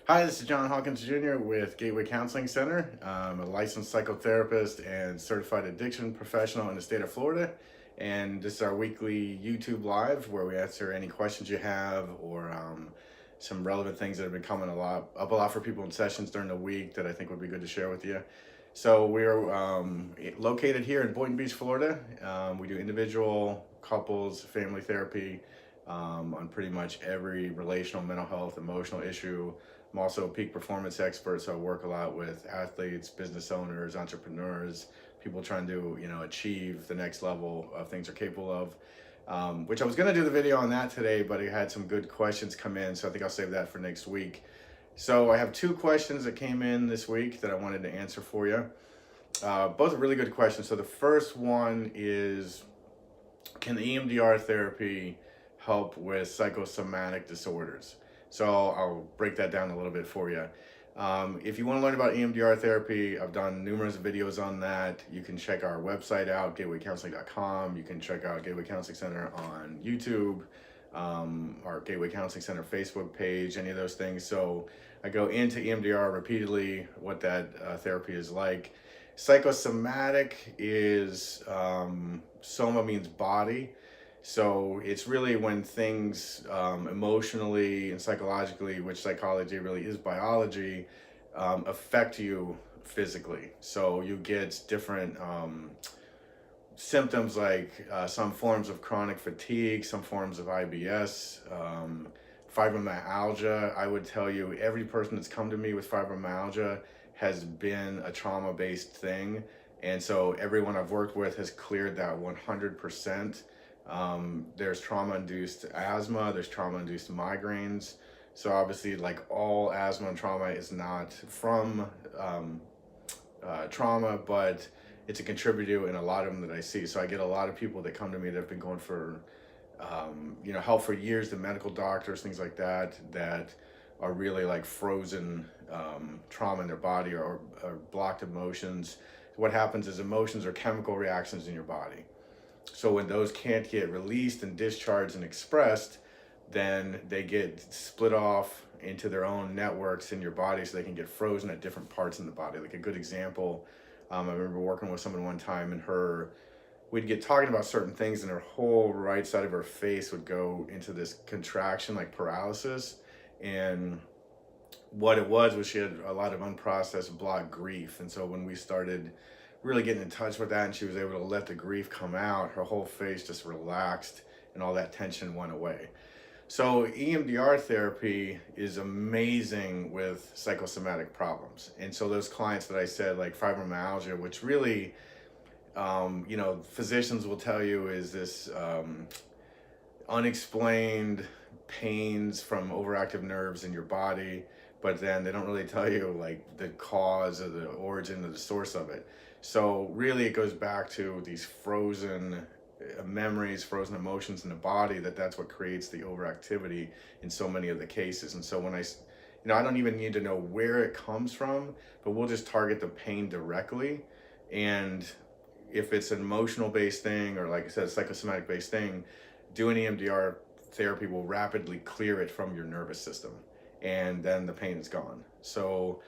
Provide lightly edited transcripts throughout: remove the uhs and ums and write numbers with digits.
Hi, this is John Hawkins Jr. with Gateway Counseling Center. I'm a licensed psychotherapist and certified addiction professional in the state of Florida. And this is our weekly YouTube Live where we answer any questions you have or some relevant things that have been coming up a lot for people in sessions during the week that I think would be good to share with you. So we're located here in Boynton Beach, Florida. We do individual, couples, family therapy on pretty much every relational, mental health, emotional issue. I'm also a peak performance expert, so I work a lot with athletes, business owners, entrepreneurs, people trying to, achieve the next level of things they're capable of. Which I was going to do the video on that today, but I had some good questions come in, so I think I'll save that for next week. So I have two questions that came in this week that I wanted to answer for you. Both are really good questions. So the first one is, can EMDR therapy help with psychosomatic disorders? So I'll break that down a little bit for you. If you want to learn about EMDR therapy, I've done numerous videos on that. You can check our website out, gatewaycounseling.com. You can check out Gateway Counseling Center on YouTube, our Gateway Counseling Center Facebook page, any of those things. So I go into EMDR repeatedly, what that therapy is like. Psychosomatic is, soma means body. So it's really when things emotionally and psychologically, which psychology really is biology, affect you physically. So you get different symptoms like some forms of chronic fatigue, some forms of IBS, fibromyalgia. I would tell you every person that's come to me with fibromyalgia has been a trauma-based thing. And so everyone I've worked with has cleared that 100%. There's trauma-induced asthma, there's trauma-induced migraines. So obviously, like all asthma and trauma is not from trauma, but it's a contributor in a lot of them that I see. So I get a lot of people that come to me that have been going for, help for years, the medical doctors, things like that, that are really like frozen trauma in their body or blocked emotions. What happens is emotions are chemical reactions in your body. So when those can't get released and discharged and expressed, then they get split off into their own networks in your body so they can get frozen at different parts in the body. Like a good example, I remember working with someone one time and we'd get talking about certain things and her whole right side of her face would go into this contraction, like paralysis. And what it was she had a lot of unprocessed blocked grief. And so when we started really getting in touch with that and she was able to let the grief come out, her whole face just relaxed and all that tension went away. So EMDR therapy is amazing with psychosomatic problems. And so those clients that I said, like fibromyalgia, which really, physicians will tell you is this unexplained pains from overactive nerves in your body, but then they don't really tell you like the cause or the origin or the source of it. So really it goes back to these frozen memories, frozen emotions in the body, that's what creates the overactivity in so many of the cases. And so when I don't even need to know where it comes from, but we'll just target the pain directly. And if it's an emotional based thing, or like I said, a psychosomatic based thing, doing EMDR therapy will rapidly clear it from your nervous system, and then the pain is gone. So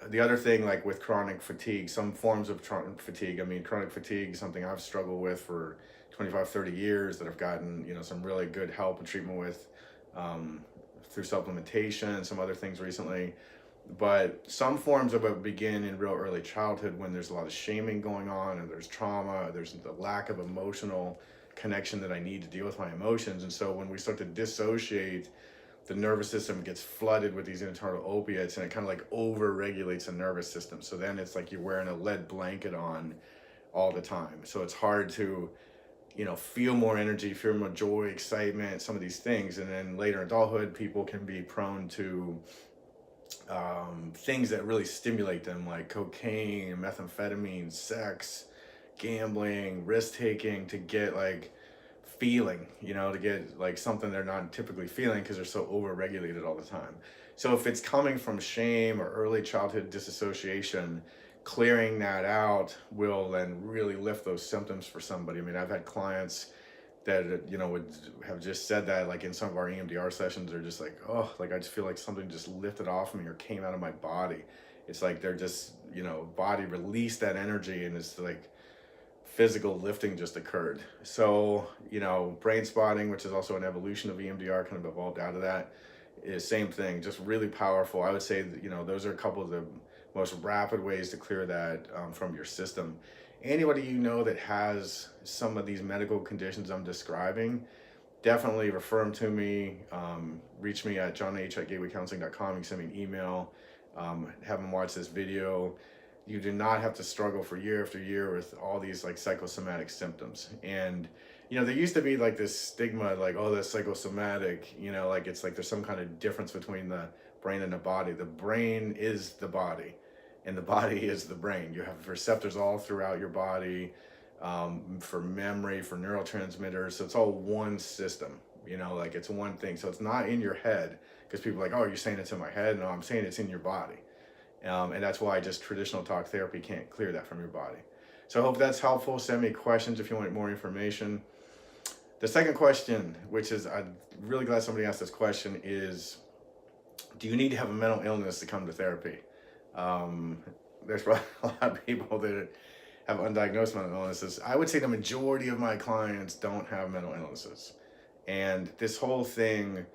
the other thing, like with chronic fatigue, some forms of chronic fatigue, chronic fatigue is something I've struggled with for 25, 30 years that I've gotten, some really good help and treatment with through supplementation and some other things recently. But some forms of it begin in real early childhood when there's a lot of shaming going on and there's trauma, there's the lack of emotional connection that I need to deal with my emotions. And so when we start to dissociate, the nervous system gets flooded with these internal opiates and it kind of like over regulates the nervous system. So then it's like you're wearing a lead blanket on all the time. So it's hard to, feel more energy, feel more joy, excitement, some of these things. And then later in adulthood, people can be prone to things that really stimulate them, like cocaine, methamphetamine, sex, gambling, risk taking, to get like feeling, to get like something they're not typically feeling because they're so over-regulated all the time. So if it's coming from shame or early childhood disassociation, clearing that out will then really lift those symptoms for somebody. I've had clients that, you know, would have just said that, like in some of our EMDR sessions, are just like, oh, like I just feel like something just lifted off me or came out of my body. It's like they're just, you know, body released that energy, and it's like physical lifting just occurred. So, you know, brain spotting, which is also an evolution of EMDR, kind of evolved out of that, is same thing, just really powerful. I would say that, you know, those are a couple of the most rapid ways to clear that from your system. Anybody you know that has some of these medical conditions I'm describing, definitely refer them to me. Reach me at jonh@gatewaycounseling.com. You can send me an email, have them watch this video. You do not have to struggle for year after year with all these like psychosomatic symptoms. And, you know, there used to be like this stigma, like, oh, that's psychosomatic, you know, like it's like there's some kind of difference between the brain and the body. The brain is the body, and the body is the brain. You have receptors all throughout your body, for memory, for neurotransmitters. So it's all one system, you know, like it's one thing. So it's not in your head, because people are like, oh, you're saying it's in my head. No, I'm saying it's in your body. And that's why just traditional talk therapy can't clear that from your body. So I hope that's helpful. Send me questions if you want more information. The second question, which is, I'm really glad somebody asked this question, is, do you need to have a mental illness to come to therapy? There's probably a lot of people that have undiagnosed mental illnesses. I would say the majority of my clients don't have mental illnesses. And this whole thing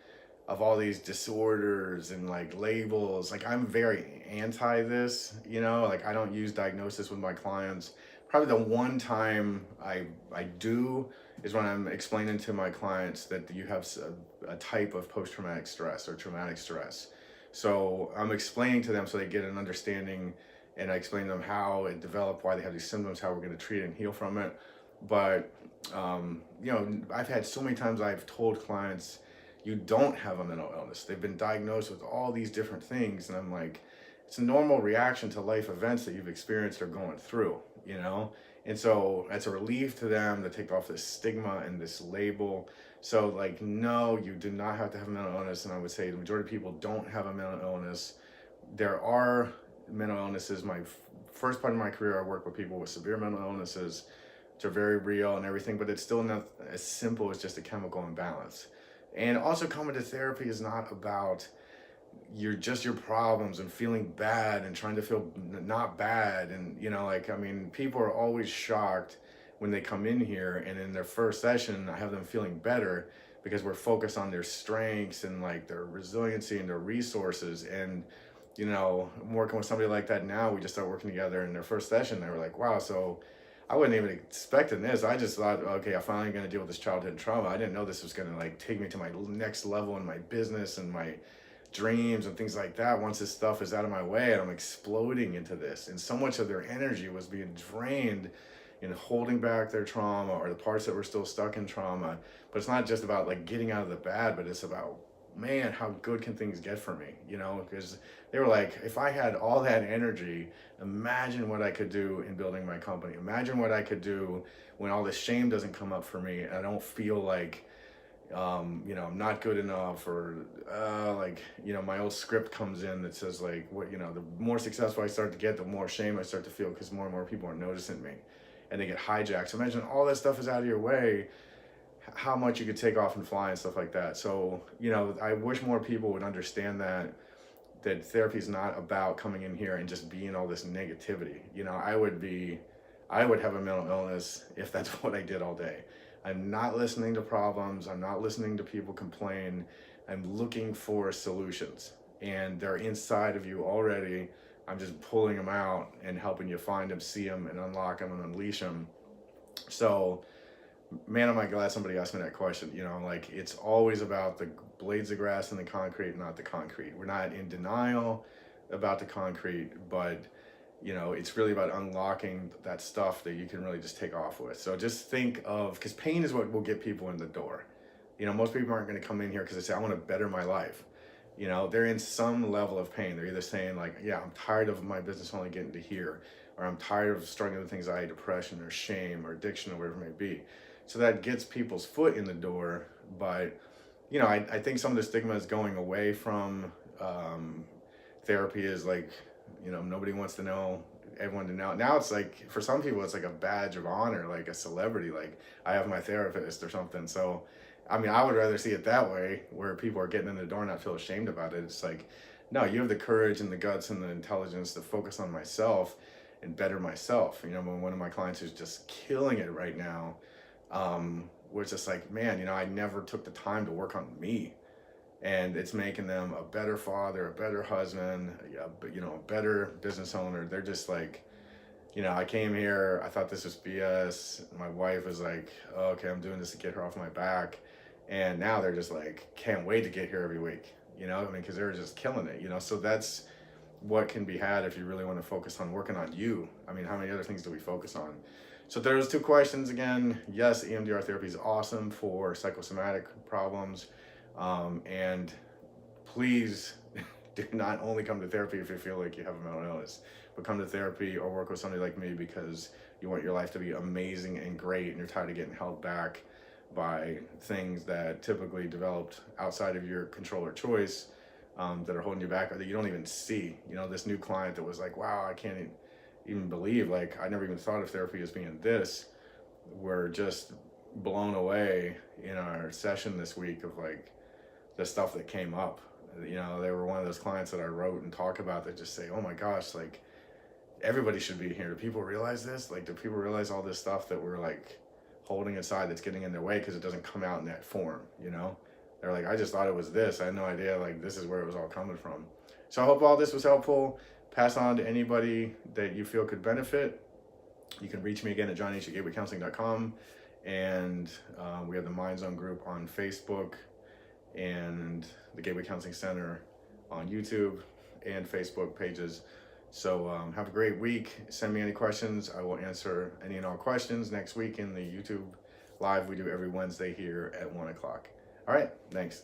of all these disorders and like labels, like I'm very anti this, you know, like I don't use diagnosis with my clients. Probably the one time I do is when I'm explaining to my clients that you have a type of post-traumatic stress or traumatic stress. So I'm explaining to them so they get an understanding, and I explain to them how it developed, why they have these symptoms, how we're going to treat it and heal from it. But, you know, I've had so many times I've told clients, you don't have a mental illness. They've been diagnosed with all these different things. And I'm like, it's a normal reaction to life events that you've experienced or going through, you know? And so it's a relief to them to take off this stigma and this label. So like, no, you do not have to have a mental illness. And I would say the majority of people don't have a mental illness. There are mental illnesses. My first part of my career, I worked with people with severe mental illnesses, which are very real and everything, but it's still not as simple as just a chemical imbalance. And also, coming to therapy is not about your problems and feeling bad and trying to feel not bad. And, you know, like, I mean, people are always shocked when they come in here, and in their first session, I have them feeling better because we're focused on their strengths and like their resiliency and their resources. And, you know, I'm working with somebody like that now. We just started working together in their first session. They were like, wow, so I wasn't even expecting this. I just thought, okay, I'm finally going to deal with this childhood trauma. I didn't know this was going to like take me to my next level in my business and my dreams and things like that. Once this stuff is out of my way, and I'm exploding into this, and so much of their energy was being drained in holding back their trauma or the parts that were still stuck in trauma. But it's not just about like getting out of the bad, but it's about, man, how good can things get for me? You know, because they were like, if I had all that energy, imagine what I could do in building my company. Imagine what I could do when all this shame doesn't come up for me and I don't feel like, you know, I'm not good enough, or like, you know, my old script comes in that says like, what, you know, the more successful I start to get, the more shame I start to feel because more and more people are noticing me, and they get hijacked. So imagine all that stuff is out of your way, how much you could take off and fly and stuff like that. So, you know, I wish more people would understand that therapy is not about coming in here and just being all this negativity. You know, I would have a mental illness if that's what I did all day. I'm not listening to problems. I'm not listening to people complain. I'm looking for solutions, and they're inside of you already. I'm just pulling them out and helping you find them, see them, and unlock them and unleash them. So, man, am I glad somebody asked me that question. You know, like, it's always about the blades of grass and the concrete, not the concrete. We're not in denial about the concrete, but, you know, it's really about unlocking that stuff that you can really just take off with. So just think of, because pain is what will get people in the door. You know, most people aren't going to come in here because they say, I want to better my life. You know, they're in some level of pain. They're either saying like, yeah, I'm tired of my business only getting to here, or I'm tired of struggling with anxiety, depression, or shame, or addiction, or whatever it may be. So that gets people's foot in the door. But, you know, I think some of the stigma is going away from therapy. Is like, you know, nobody wants to know everyone to know. Now it's like, for some people, it's like a badge of honor, like a celebrity, like I have my therapist or something. So, I mean, I would rather see it that way, where people are getting in the door and not feel ashamed about it. It's like, no, you have the courage and the guts and the intelligence to focus on myself and better myself. You know, when one of my clients who's just killing it right now, was just like, man, you know, I never took the time to work on me. And it's making them a better father, a better husband, you know, a better business owner. They're just like, you know, I came here, I thought this was BS. My wife was like, oh, okay, I'm doing this to get her off my back. And now they're just like, can't wait to get here every week, you know, I mean, because they're just killing it, you know. So that's what can be had if you really want to focus on working on you. I mean, how many other things do we focus on? So there's 2 questions again. Yes, EMDR therapy is awesome for psychosomatic problems. And please do not only come to therapy if you feel like you have a mental illness, but come to therapy or work with somebody like me because you want your life to be amazing and great, and you're tired of getting held back by things that typically developed outside of your control or choice, that are holding you back, or that you don't even see. You know, this new client that was like, wow, I can't even believe, like, I never even thought of therapy as being this. We're just blown away in our session this week of like the stuff that came up. You know, they were one of those clients that I wrote and talk about that just say, oh my gosh, like, everybody should be here. Do people realize this? Like, do people realize all this stuff that we're like holding inside that's getting in their way because it doesn't come out in that form, you know? They're like, I just thought it was this. I had no idea, like, this is where it was all coming from. So I hope all this was helpful. Pass on to anybody that you feel could benefit. You can reach me again at johnh@gatewaycounseling.com. And we have the Mind Zone group on Facebook and the Gateway Counseling Center on YouTube and Facebook pages. So have a great week. Send me any questions. I will answer any and all questions next week in the YouTube live we do every Wednesday here at 1 o'clock. All right, thanks.